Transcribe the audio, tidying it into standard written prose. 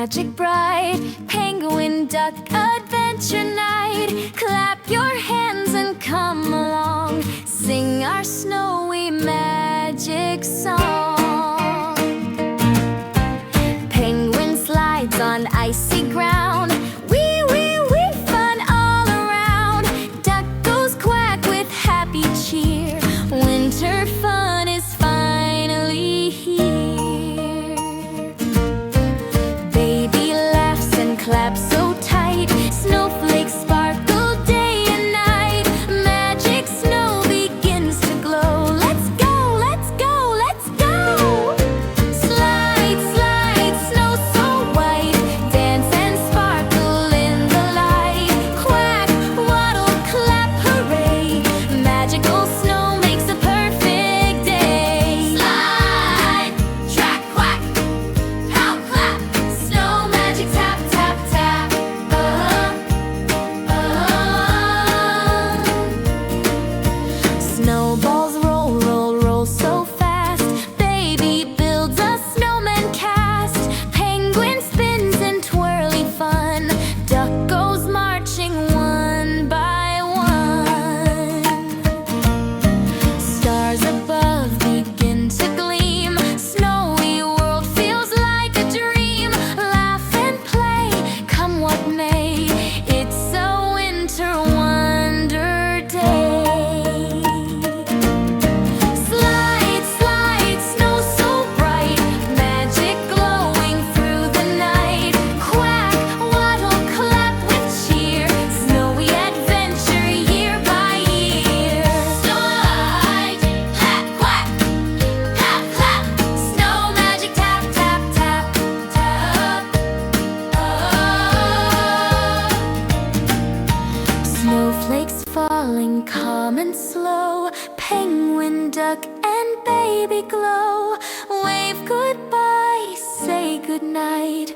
magic bright, penguin duck adventure night. Clap your hands and come along, sing our snowy magic song. Penguin slides on icy ground, wee fun all around. Duck goes quack with happy cheer, winter fun is finally here. Baby laughs and claps so tight, snowflakes sparkle day and night. Magic snow begins to glow. Let's go, let's go, let's go! Slide, slide, snow so white, dance and sparkle in the light. Quack, waddle, clap, hooray! Magical snow makes a perfect day. Slide, track, quack, pow, clap, snow magic tap, tap, tap. Snowballs roll, roll, roll so fast. Baby builds a snowman cast. Penguin spins in twirly fun. Duck goes marching one by one. Stars above begin to gleam. Snowy world feels like a dream. Laugh and play, come what may. It's a winter wonder day. Slide, slide, snow so bright, magic glowing through the night. Quack, waddle, clap with cheer, snowy adventure year by year. Slide, clap, quack, clap, clap, snow magic tap, tap, tap, tap. Snowflakes falling calm and slow, penguin, duck, and baby glow. Wave goodbye, say goodnight.